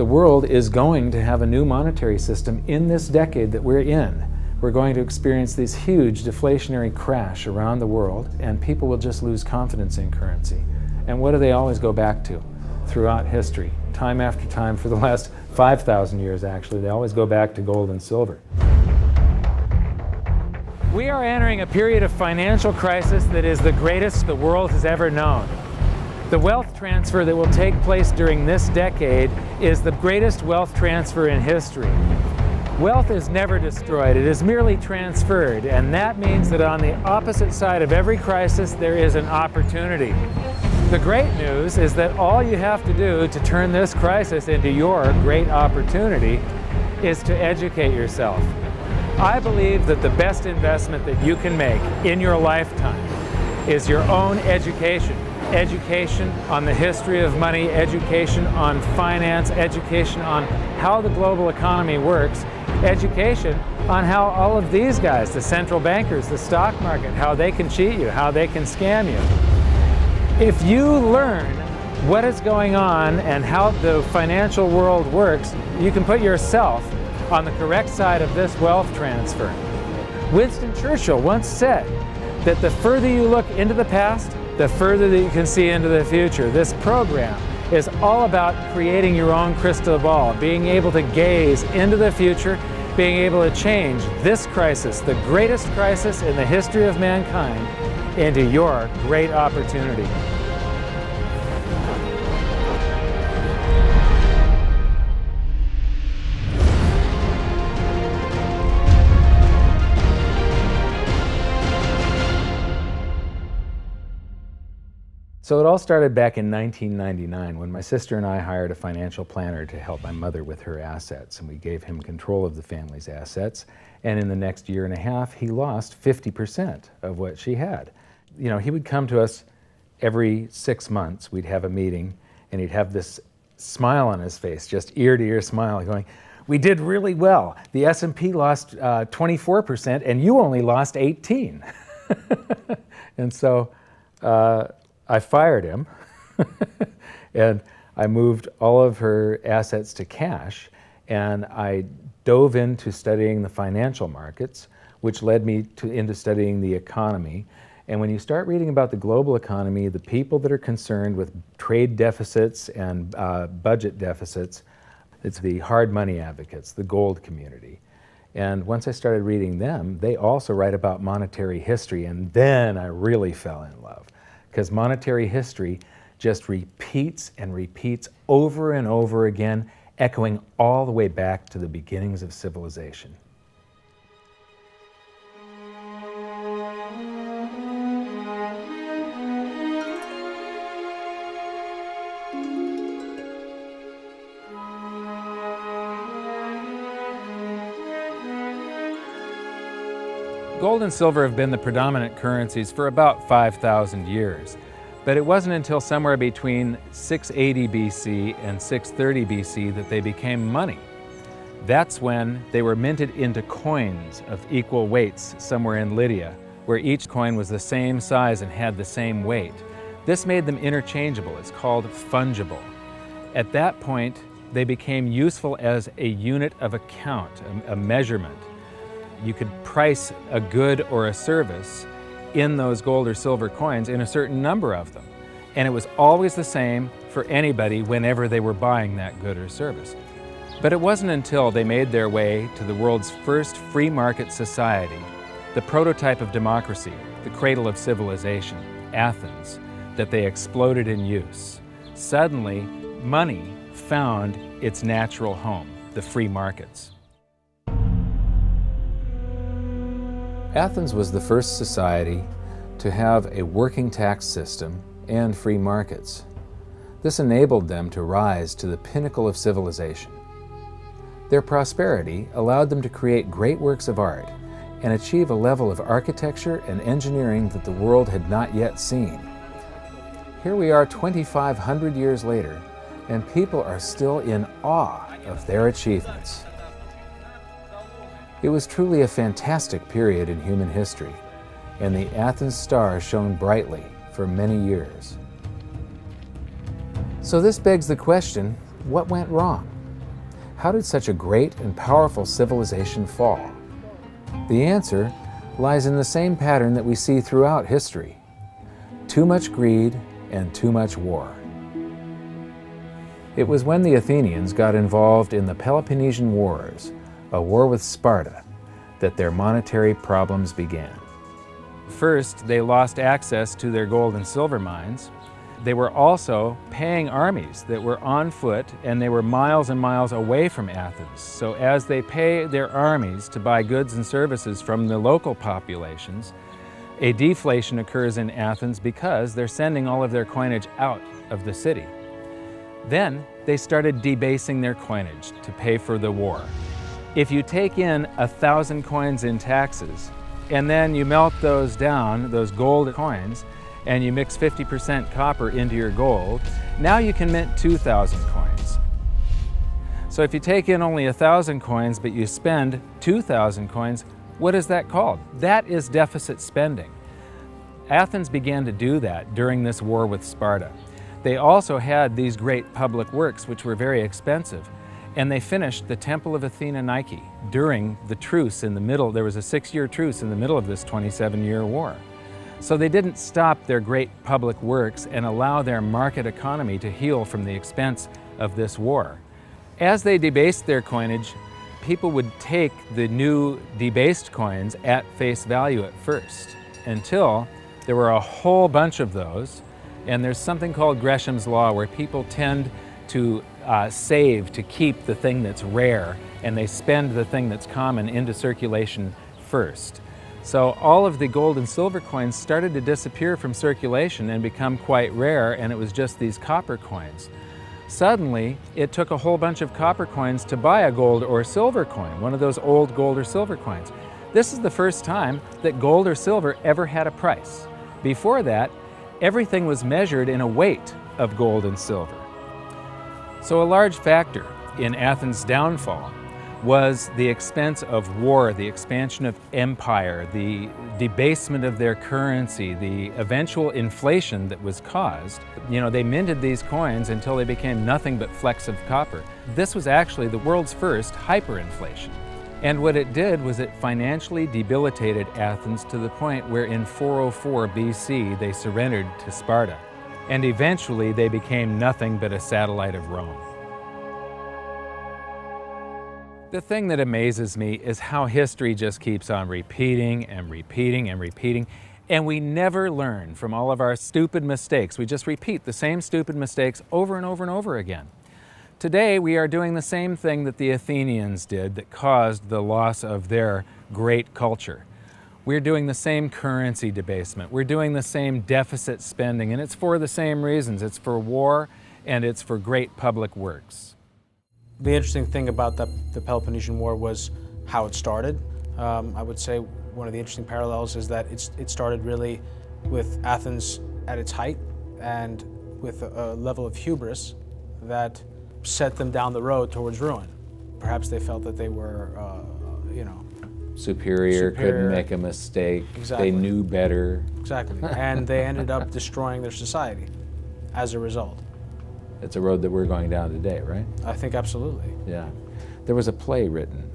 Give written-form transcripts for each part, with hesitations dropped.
The world is going to have a new monetary system in this decade that we're in. We're going to experience this huge deflationary crash around the world, and people will just lose confidence in currency. And what do they always go back to throughout history? Time after time, for the last 5,000 years actually, they always go back to gold and silver. We are entering a period of financial crisis that is the greatest the world has ever known. The wealth transfer that will take place during this decade is the greatest wealth transfer in history. Wealth is never destroyed, it is merely transferred, and that means that on the opposite side of every crisis there is an opportunity. The great news is that all you have to do to turn this crisis into your great opportunity is to educate yourself. I believe that the best investment that you can make in your lifetime is your own education. Education on the history of money, education on finance, education on how the global economy works, education on how all of these guys, the central bankers, the stock market, how they can cheat you, how they can scam you. If you learn what is going on and how the financial world works, you can put yourself on the correct side of this wealth transfer. Winston Churchill once said that the further you look into the past, the further that you can see into the future. This program is all about creating your own crystal ball, being able to gaze into the future, being able to change this crisis, the greatest crisis in the history of mankind, into your great opportunity. So it all started back in 1999 when my sister and I hired a financial planner to help my mother with her assets, and we gave him control of the family's assets, and in the next year and a half he lost 50% of what she had. You know, he would come to us every 6 months, we'd have a meeting, and he'd have this smile on his face, just ear to ear smile, going, "We did really well. The S&P lost 24% and you only lost 18." And so I fired him and I moved all of her assets to cash, and I dove into studying the financial markets, which led me into studying the economy. And when you start reading about the global economy, the people that are concerned with trade deficits and budget deficits, it's the hard money advocates, the gold community. And once I started reading them, they also write about monetary history, and then I really fell in love. Because monetary history just repeats and repeats over and over again, echoing all the way back to the beginnings of civilization. Gold and silver have been the predominant currencies for about 5,000 years, but it wasn't until somewhere between 680 BC and 630 BC that they became money. That's when they were minted into coins of equal weights somewhere in Lydia, where each coin was the same size and had the same weight. This made them interchangeable. It's called fungible. At that point, they became useful as a unit of account, a measurement. You could price a good or a service in those gold or silver coins in a certain number of them. And it was always the same for anybody whenever they were buying that good or service. But it wasn't until they made their way to the world's first free market society, the prototype of democracy, the cradle of civilization, Athens, that they exploded in use. Suddenly, money found its natural home, the free markets. Athens was the first society to have a working tax system and free markets. This enabled them to rise to the pinnacle of civilization. Their prosperity allowed them to create great works of art and achieve a level of architecture and engineering that the world had not yet seen. Here we are 2,500 years later, and people are still in awe of their achievements. It was truly a fantastic period in human history, and the Athens star shone brightly for many years. So this begs the question, what went wrong? How did such a great and powerful civilization fall? The answer lies in the same pattern that we see throughout history: too much greed and too much war. It was when the Athenians got involved in the Peloponnesian Wars, a war with Sparta, that their monetary problems began. First, they lost access to their gold and silver mines. They were also paying armies that were on foot, and they were miles and miles away from Athens. So as they pay their armies to buy goods and services from the local populations, a deflation occurs in Athens because they're sending all of their coinage out of the city. Then they started debasing their coinage to pay for the war. If you take in 1,000 coins in taxes, and then you melt those down, those gold coins, and you mix 50% copper into your gold, now you can mint 2,000 coins. So if you take in only 1,000 coins, but you spend 2,000 coins, what is that called? That is deficit spending. Athens began to do that during this war with Sparta. They also had these great public works, which were very expensive, and they finished the Temple of Athena Nike during the truce in the middle. There was a 6-year truce in the middle of this 27-year war. So they didn't stop their great public works and allow their market economy to heal from the expense of this war. As they debased their coinage, people would take the new debased coins at face value at first, until there were a whole bunch of those. And there's something called Gresham's Law, where people tend to save to keep the thing that's rare, and they spend the thing that's common into circulation first. So all of the gold and silver coins started to disappear from circulation and become quite rare, and it was just these copper coins. Suddenly, it took a whole bunch of copper coins to buy a gold or silver coin, one of those old gold or silver coins. This is the first time that gold or silver ever had a price. Before that, everything was measured in a weight of gold and silver. So a large factor in Athens' downfall was the expense of war, the expansion of empire, the debasement of their currency, the eventual inflation that was caused. You know, they minted these coins until they became nothing but flecks of copper. This was actually the world's first hyperinflation. And what it did was it financially debilitated Athens to the point where in 404 BC they surrendered to Sparta. And eventually they became nothing but a satellite of Rome. The thing that amazes me is how history just keeps on repeating and repeating and repeating, and we never learn from all of our stupid mistakes. We just repeat the same stupid mistakes over and over and over again. Today we are doing the same thing that the Athenians did that caused the loss of their great culture. We're doing the same currency debasement. We're doing the same deficit spending, and it's for the same reasons. It's for war and it's for great public works. The interesting thing about the Peloponnesian War was how it started. I would say one of the interesting parallels is that it started really with Athens at its height and with a level of hubris that set them down the road towards ruin. Perhaps they felt that they were, Superior, couldn't make a mistake. Exactly. They knew better. Exactly. And they ended up destroying their society as a result. It's a road that we're going down today, right? I think absolutely. Yeah. There was a play written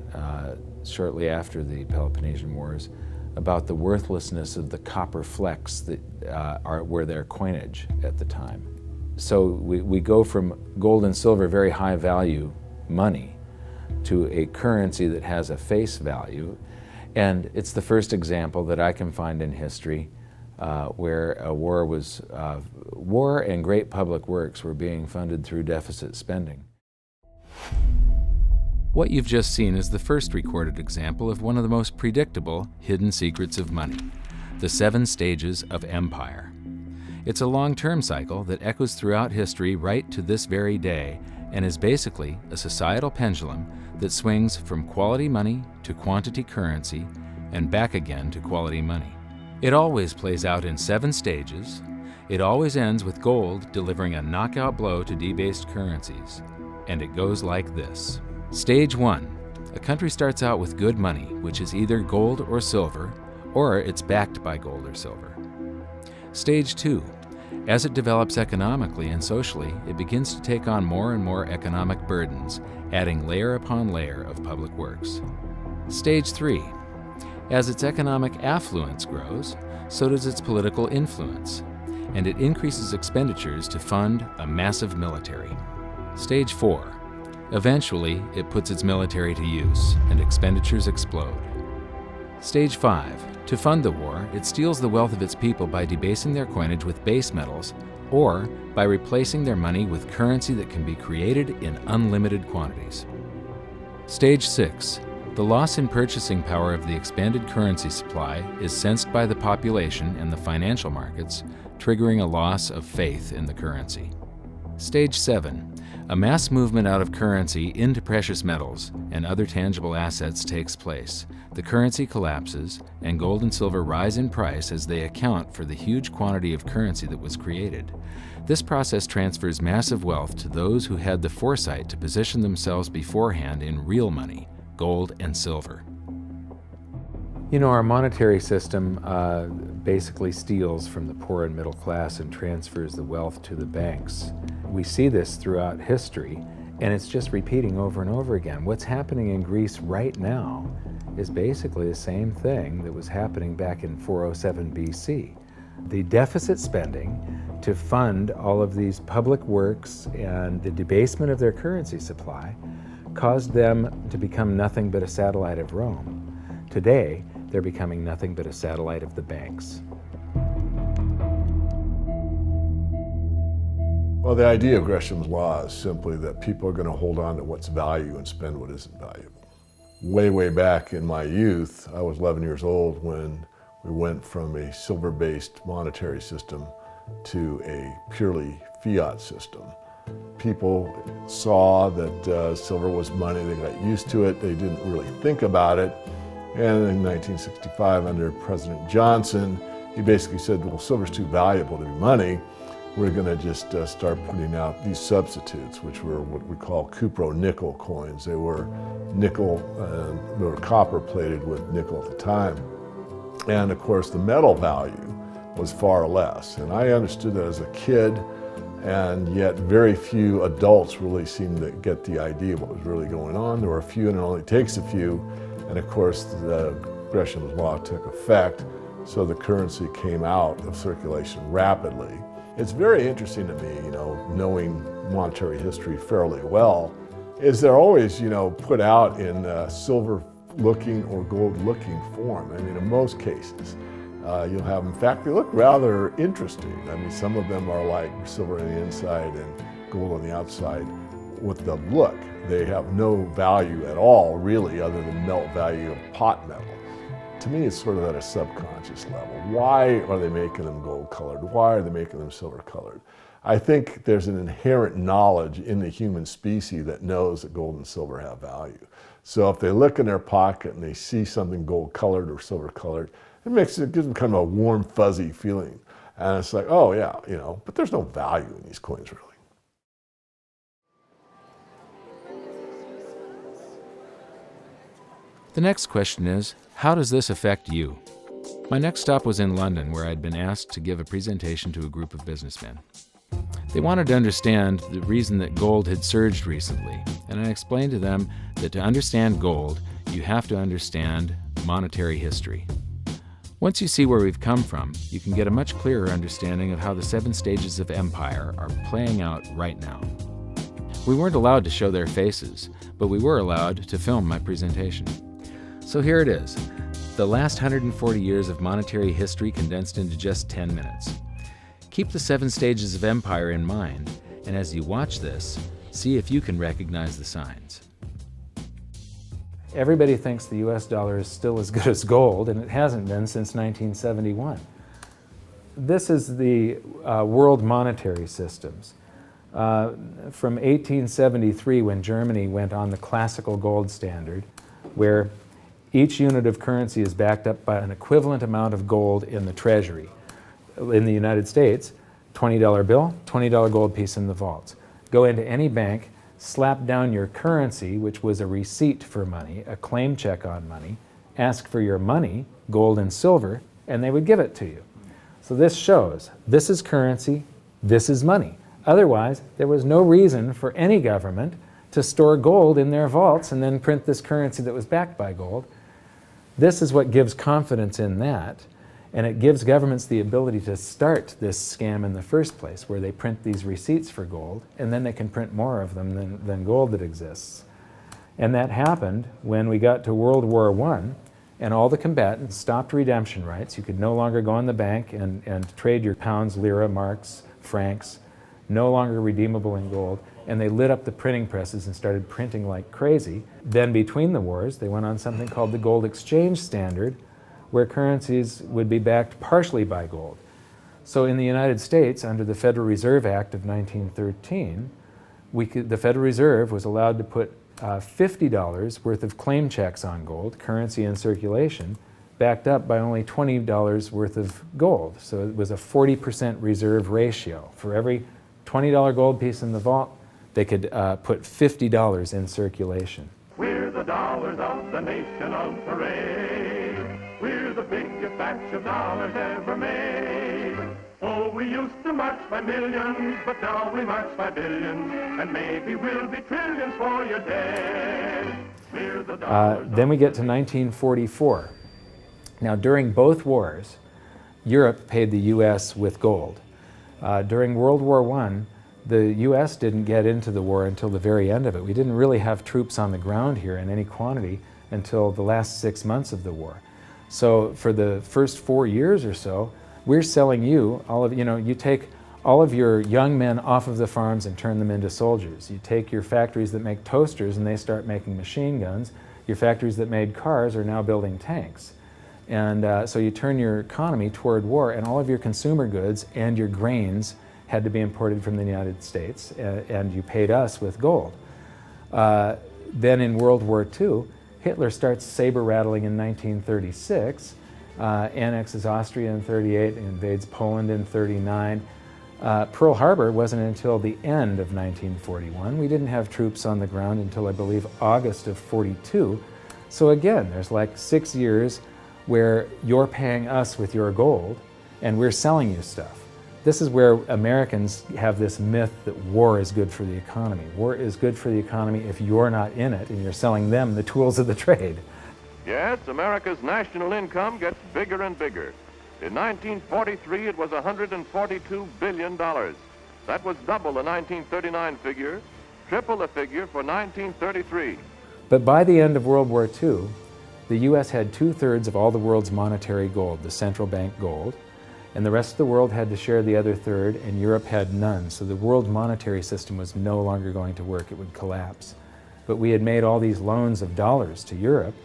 shortly after the Peloponnesian Wars about the worthlessness of the copper flecks that were their coinage at the time. So we go from gold and silver, very high value money, to a currency that has a face value. And it's the first example that I can find in history where a war and great public works were being funded through deficit spending. What you've just seen is the first recorded example of one of the most predictable hidden secrets of money, the 7 stages of empire. It's a long-term cycle that echoes throughout history right to this very day and is basically a societal pendulum that swings from quality money to quantity currency and back again to quality money. It always plays out in 7 stages. It always ends with gold delivering a knockout blow to debased currencies. And it goes like this. Stage 1. A country starts out with good money, which is either gold or silver, or it's backed by gold or silver. Stage 2. As it develops economically and socially, it begins to take on more and more economic burdens, adding layer upon layer of public works. Stage 3. As its economic affluence grows, so does its political influence, and it increases expenditures to fund a massive military. Stage 4. Eventually, it puts its military to use, and expenditures explode. Stage 5. To fund the war, it steals the wealth of its people by debasing their coinage with base metals, or by replacing their money with currency that can be created in unlimited quantities. Stage 6. The loss in purchasing power of the expanded currency supply is sensed by the population and the financial markets, triggering a loss of faith in the currency. Stage 7. A mass movement out of currency into precious metals and other tangible assets takes place. The currency collapses, and gold and silver rise in price as they account for the huge quantity of currency that was created. This process transfers massive wealth to those who had the foresight to position themselves beforehand in real money, gold and silver. You know, our monetary system basically steals from the poor and middle class and transfers the wealth to the banks. We see this throughout history, and it's just repeating over and over again. What's happening in Greece right now is basically the same thing that was happening back in 407 BC. The deficit spending to fund all of these public works and the debasement of their currency supply caused them to become nothing but a satellite of Rome. Today, they're becoming nothing but a satellite of the banks. Well, the idea of Gresham's law is simply that people are going to hold on to what's value and spend what isn't valuable. Way back in my youth, I was 11 years old when we went from a silver-based monetary system to a purely fiat system. People saw that silver was money, they got used to it, they didn't really think about it. And in 1965, under President Johnson, he basically said, well, silver's too valuable to be money. We're going to just start putting out these substitutes, which were what we call cupro-nickel coins. They were nickel, they were copper plated with nickel at the time. And of course, the metal value was far less. And I understood that as a kid, and yet very few adults really seemed to get the idea of what was really going on. There were a few, and it only takes a few. And of course, Gresham's law took effect, so the currency came out of circulation rapidly. It's very interesting to me, you know, knowing monetary history fairly well, is they're always, you know, put out in silver-looking or gold-looking form. I mean, in most cases, you'll have, in fact, they look rather interesting. I mean, some of them are like silver on the inside and gold on the outside. With the look, they have no value at all, really, other than melt value of pot metal. To me, it's sort of at a subconscious level. Why are they making them gold colored? Why are they making them silver colored? I think there's an inherent knowledge in the human species that knows that gold and silver have value. So if they look in their pocket and they see something gold colored or silver colored, it gives them kind of a warm, fuzzy feeling. And it's like, oh yeah, you know, but there's no value in these coins, really. The next question is, how does this affect you? My next stop was in London, where I'd been asked to give a presentation to a group of businessmen. They wanted to understand the reason that gold had surged recently, and I explained to them that to understand gold, you have to understand monetary history. Once you see where we've come from, you can get a much clearer understanding of how the 7 stages of empire are playing out right now. We weren't allowed to show their faces, but we were allowed to film my presentation. So here it is, the last 140 years of monetary history condensed into just 10 minutes. Keep the 7 stages of empire in mind, and as you watch this, see if you can recognize the signs. Everybody thinks the US dollar is still as good as gold, and it hasn't been since 1971. This is the world monetary systems. From 1873, when Germany went on the classical gold standard, where each unit of currency is backed up by an equivalent amount of gold in the treasury. In the United States, $20 bill, $20 gold piece in the vaults. Go into any bank, slap down your currency, which was a receipt for money, a claim check on money, ask for your money, gold and silver, and they would give it to you. So this shows this is currency, this is money. Otherwise, there was no reason for any government to store gold in their vaults and then print this currency that was backed by gold. This is what gives confidence in that, and it gives governments the ability to start this scam in the first place, where they print these receipts for gold, and then they can print more of them than gold that exists. And that happened when we got to World War I, and all the combatants stopped redemption rights. You could no longer go in the bank and trade your pounds, lira, marks, francs, no longer redeemable in gold, and they lit up the printing presses and started printing like crazy. Then between the wars, they went on something called the gold exchange standard, where currencies would be backed partially by gold. So in the United States, under the Federal Reserve Act of 1913, the Federal Reserve was allowed to put $50 worth of claim checks on gold, currency in circulation, backed up by only $20 worth of gold. So it was a 40% reserve ratio. For every $20 gold piece in the vault, they could put $50 in circulation. We're the dollars of the nation on parade. We're the biggest batch of dollars ever made. Oh, we used to march by millions, but now we march by billions, and maybe we'll be trillions for your dead. We're the dollars. Then we get to 1944. Now, during both wars, Europe paid the U.S. with gold. During World War I, the U.S. didn't get into the war until the very end of it. We didn't really have troops on the ground here in any quantity until the last 6 months of the war. So for the first 4 years or so, we're selling you you take all of your young men off of the farms and turn them into soldiers. You take your factories that make toasters and they start making machine guns. Your factories that made cars are now building tanks. And so you turn your economy toward war, and all of your consumer goods and your grains had to be imported from the United States, and you paid us with gold. Then in World War II, Hitler starts saber rattling in 1936, annexes Austria in 38, invades Poland in 39. Pearl Harbor wasn't until the end of 1941. We didn't have troops on the ground until, I believe, August of 42. So again, there's like 6 years where you're paying us with your gold and we're selling you stuff. This is where Americans have this myth that war is good for the economy. War is good for the economy if you're not in it and you're selling them the tools of the trade. Yes, America's national income gets bigger and bigger. In 1943, it was $142 billion. That was double the 1939 figure, triple the figure for 1933. But by the end of World War II, the U.S. had 2/3 of all the world's monetary gold, the central bank gold, and the rest of the world had to share the other third, and Europe had none. So the world monetary system was no longer going to work. It would collapse. But we had made all these loans of dollars to Europe,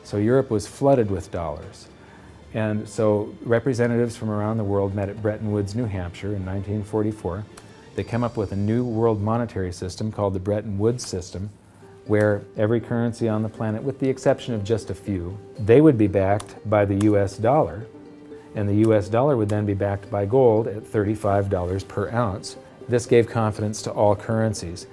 so Europe was flooded with dollars. And so representatives from around the world met at Bretton Woods, New Hampshire in 1944. They came up with a new world monetary system called the Bretton Woods system, where every currency on the planet, with the exception of just a few, they would be backed by the US dollar, and the US dollar would then be backed by gold at $35 per ounce. This gave confidence to all currencies.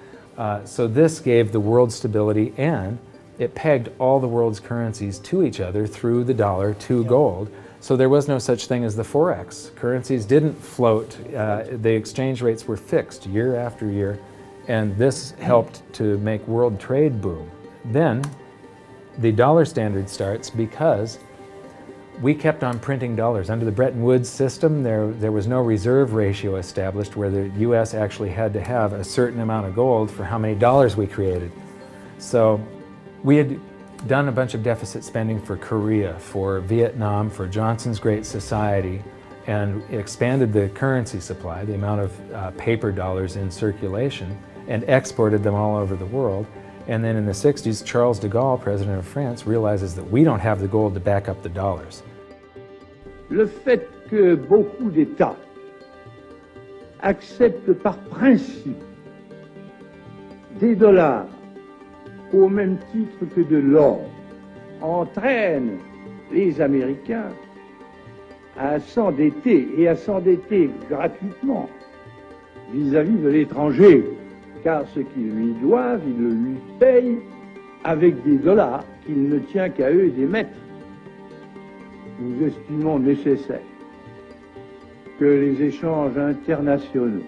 So this gave the world stability, and it pegged all the world's currencies to each other through the dollar to gold. So there was no such thing as the Forex. Currencies didn't float. The exchange rates were fixed year after year, and this helped to make world trade boom. Then the dollar standard starts because we kept on printing dollars. Under the Bretton Woods system, there was no reserve ratio established where the US actually had to have a certain amount of gold for how many dollars we created. So we had done a bunch of deficit spending for Korea, for Vietnam, for Johnson's Great Society, and expanded the currency supply, the amount of paper dollars in circulation, and exported them all over the world. And then in the 60s, Charles de Gaulle, president of France, realizes that we don't have the gold to back up the dollars. Le fait que beaucoup d'États acceptent par principe des dollars au même titre que de l'or entraîne les Américains à s'endetter et à s'endetter gratuitement vis-à-vis de l'étranger, car ce qu'ils lui doivent, ils le lui payent avec des dollars qu'il ne tient qu'à eux d'émettre. Nous estimons nécessaire que les échanges internationaux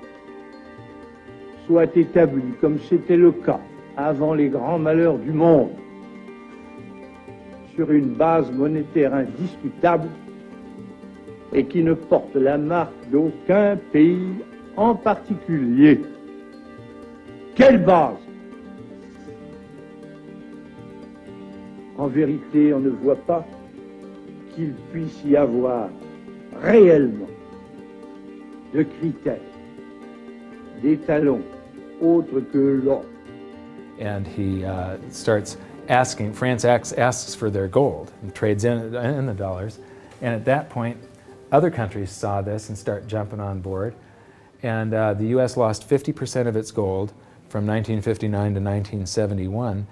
soient établis comme c'était le cas avant les grands malheurs du monde, sur une base monétaire indiscutable et qui ne porte la marque d'aucun pays en particulier. Quelle base? En vérité, on ne voit pas qu'il puisse y avoir réellement de critères, d'étalons autres que l'or. And he starts asking, France asks for their gold and trades in the dollars. And at that point, other countries saw this and start jumping on board. And the US lost 50% of its gold from 1959 to 1971.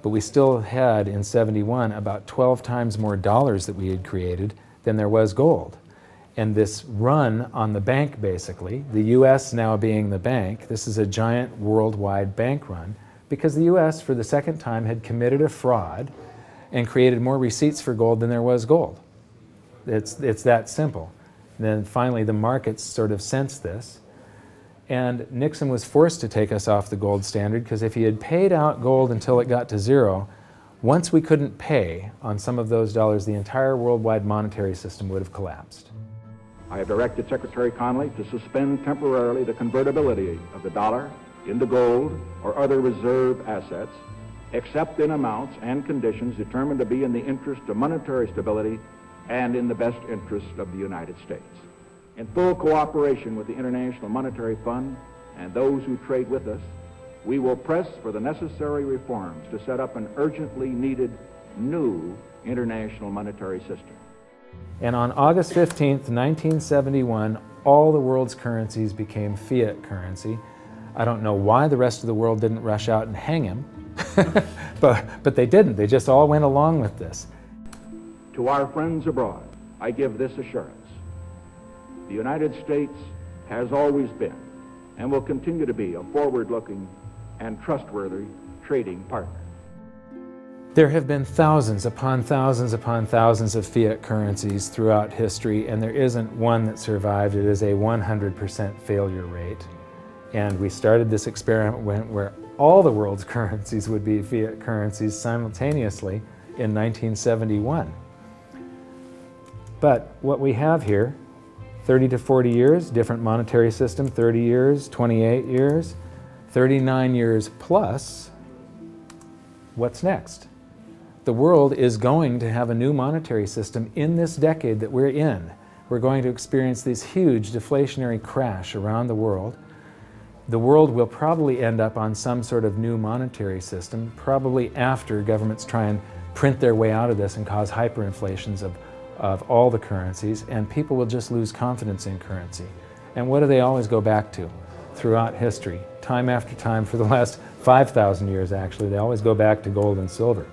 But we still had, in 71, about 12 times more dollars that we had created than there was gold. And this run on the bank, basically, the US now being the bank, this is a giant worldwide bank run, because the US, for the second time, had committed a fraud and created more receipts for gold than there was gold. It's that simple. And then finally, the markets sort of sensed this. And Nixon was forced to take us off the gold standard, because if he had paid out gold until it got to zero, once we couldn't pay on some of those dollars, the entire worldwide monetary system would have collapsed. I have directed Secretary Connally to suspend temporarily the convertibility of the dollar into gold or other reserve assets, except in amounts and conditions determined to be in the interest of monetary stability and in the best interest of the United States. In full cooperation with the International Monetary Fund and those who trade with us, we will press for the necessary reforms to set up an urgently needed new international monetary system. And on August 15th, 1971, all the world's currencies became fiat currency. I don't know why the rest of the world didn't rush out and hang him, but they didn't. They just all went along with this. To our friends abroad, I give this assurance. The United States has always been and will continue to be a forward-looking and trustworthy trading partner. There have been thousands upon thousands upon thousands of fiat currencies throughout history, and there isn't one that survived. It is a 100% failure rate. And we started this experiment where all the world's currencies would be fiat currencies simultaneously in 1971. But what we have here, 30 to 40 years, different monetary system, 30 years, 28 years, 39 years plus, what's next? The world is going to have a new monetary system in this decade that we're in. We're going to experience this huge deflationary crash around the world. The world will probably end up on some sort of new monetary system, probably after governments try and print their way out of this and cause hyperinflations of all the currencies, and people will just lose confidence in currency. And what do they always go back to throughout history? Time after time, for the last 5,000 years actually, they always go back to gold and silver.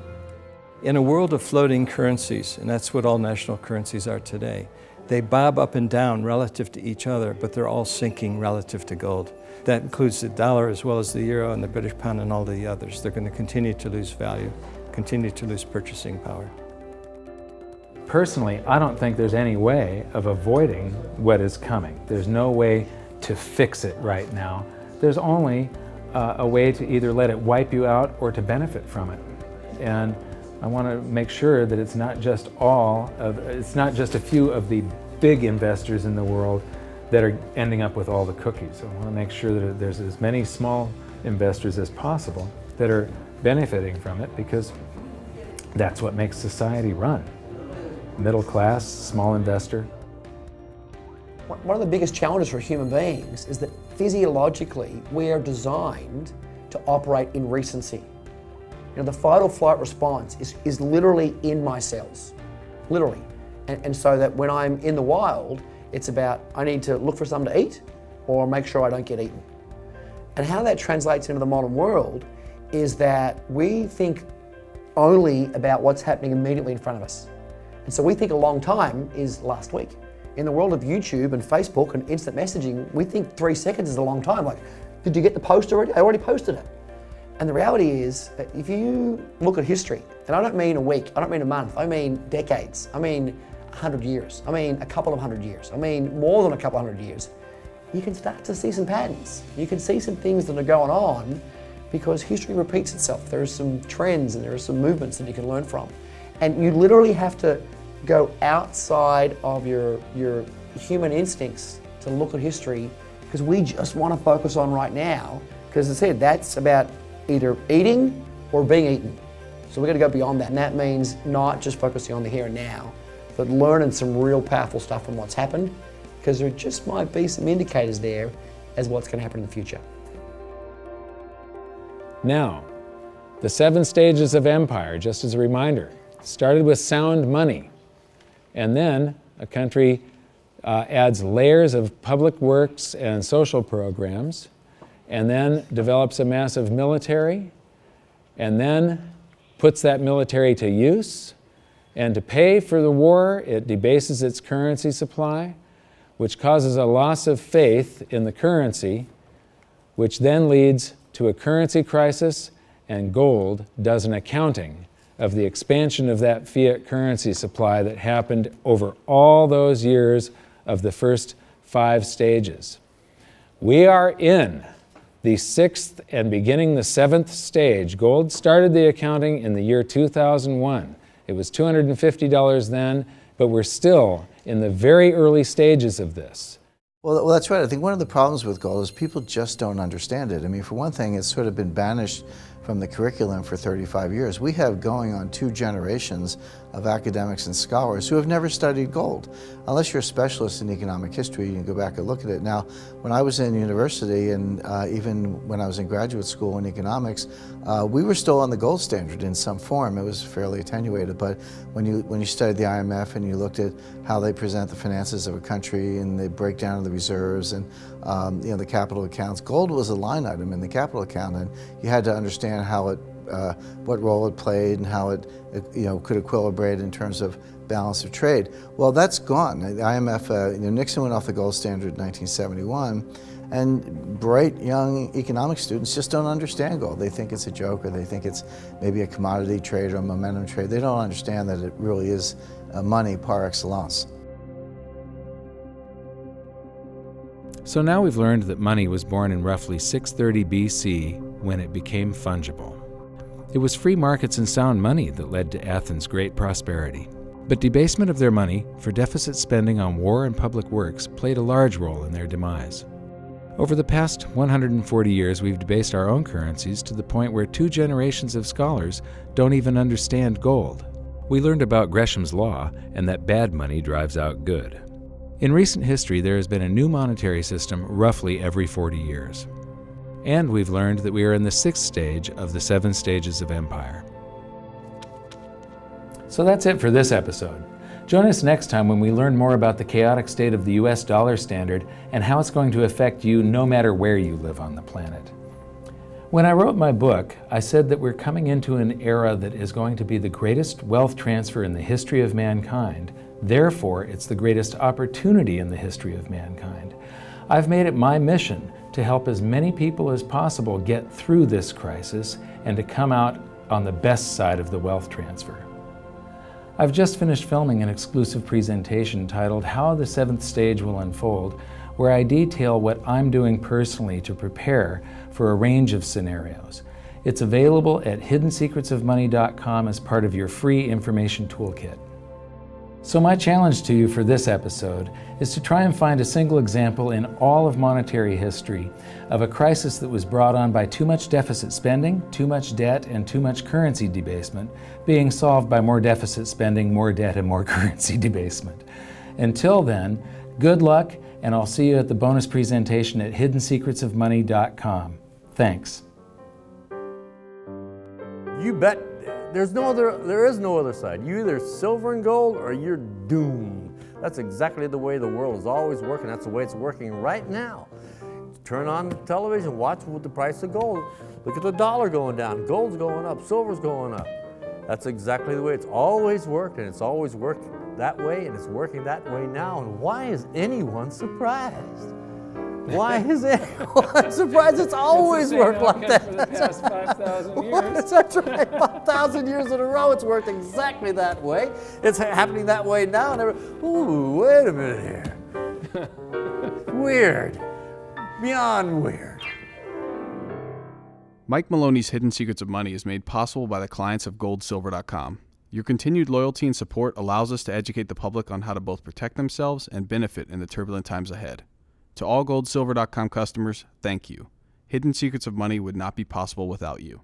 In a world of floating currencies, and that's what all national currencies are today, they bob up and down relative to each other, but they're all sinking relative to gold. That includes the dollar as well as the euro and the British pound and all the others. They're going to continue to lose value, continue to lose purchasing power. Personally, I don't think there's any way of avoiding what is coming. There's no way to fix it right now. There's only a way to either let it wipe you out or to benefit from it. And I want to make sure that it's not just a few of the big investors in the world that are ending up with all the cookies. I want to make sure that there's as many small investors as possible that are benefiting from it, because that's what makes society run. Middle class, small investor. One of the biggest challenges for human beings is that physiologically we are designed to operate in recency. You know, the fight or flight response is literally in my cells, literally. And so that when I'm in the wild, it's about I need to look for something to eat or make sure I don't get eaten. And how that translates into the modern world is that we think only about what's happening immediately in front of us. And so we think a long time is last week. In the world of YouTube and Facebook and instant messaging, we think 3 seconds is a long time. Like, did you get the post already? I already posted it. And the reality is that if you look at history, and I don't mean a week, I don't mean a month, I mean decades, I mean 100 years, I mean a couple of 100 years, I mean more than a couple 100 years, you can start to see some patterns. You can see some things that are going on because history repeats itself. There are some trends and there are some movements that you can learn from. And you literally have to go outside of your human instincts to look at history, because we just want to focus on right now, because as I said, that's about either eating or being eaten. So we've got to go beyond that, and that means not just focusing on the here and now, but learning some real powerful stuff from what's happened, because there just might be some indicators there as what's going to happen in the future. Now, the 7 stages of empire, just as a reminder, started with sound money, and then a country adds layers of public works and social programs, and then develops a massive military, and then puts that military to use, and to pay for the war, it debases its currency supply, which causes a loss of faith in the currency, which then leads to a currency crisis, and gold does an accounting of the expansion of that fiat currency supply that happened over all those years of the first 5 stages. We are in the 6th and beginning the 7th stage. Gold started the accounting in the year 2001. It was $250 then, but we're still in the very early stages of this. Well, that's right. I think one of the problems with gold is people just don't understand it. I mean, for one thing, it's sort of been banished from the curriculum for 35 years. We have going on 2 generations of academics and scholars who have never studied gold. Unless you're a specialist in economic history, you can go back and look at it. Now, when I was in university and even when I was in graduate school in economics, we were still on the gold standard in some form. It was fairly attenuated, but when you studied the IMF and you looked at how they present the finances of a country and the breakdown of the reserves and the capital accounts, gold was a line item in the capital account, and you had to understand how it, what role it played and how it could equilibrate in terms of balance of trade. Well, that's gone. The IMF, Nixon went off the gold standard in 1971, and bright young economic students just don't understand gold. They think it's a joke, or they think it's maybe a commodity trade or a momentum trade. They don't understand that it really is money par excellence. So now we've learned that money was born in roughly 630 BC when it became fungible. It was free markets and sound money that led to Athens' great prosperity. But debasement of their money for deficit spending on war and public works played a large role in their demise. Over the past 140 years, we've debased our own currencies to the point where 2 generations of scholars don't even understand gold. We learned about Gresham's law and that bad money drives out good. In recent history, there has been a new monetary system roughly every 40 years. And we've learned that we are in the 6th stage of the 7 stages of empire. So that's it for this episode. Join us next time when we learn more about the chaotic state of the US dollar standard and how it's going to affect you no matter where you live on the planet. When I wrote my book, I said that we're coming into an era that is going to be the greatest wealth transfer in the history of mankind. Therefore, it's the greatest opportunity in the history of mankind. I've made it my mission to help as many people as possible get through this crisis and to come out on the best side of the wealth transfer. I've just finished filming an exclusive presentation titled How the 7th Stage Will Unfold, where I detail what I'm doing personally to prepare for a range of scenarios. It's available at hiddensecretsofmoney.com as part of your free information toolkit. So my challenge to you for this episode is to try and find a single example in all of monetary history of a crisis that was brought on by too much deficit spending, too much debt, and too much currency debasement being solved by more deficit spending, more debt, and more currency debasement. Until then, good luck, and I'll see you at the bonus presentation at hiddensecretsofmoney.com. Thanks. You bet. There is no other side. You're either silver and gold or you're doomed. That's exactly the way the world is always working. That's the way it's working right now. Turn on the television, watch with the price of gold. Look at the dollar going down, gold's going up, silver's going up. That's exactly the way it's always worked, and it's always worked that way, and it's working that way now. And why is anyone surprised? Why is it? Well, I'm surprised it's always worked like that. For the past 5,000 years. That's right, 5,000 years in a row, it's worked exactly that way. It's happening that way now. And ooh, wait a minute here. Weird. Beyond weird. Mike Maloney's Hidden Secrets of Money is made possible by the clients of goldsilver.com. Your continued loyalty and support allows us to educate the public on how to both protect themselves and benefit in the turbulent times ahead. To all goldsilver.com customers, thank you. Hidden Secrets of Money would not be possible without you.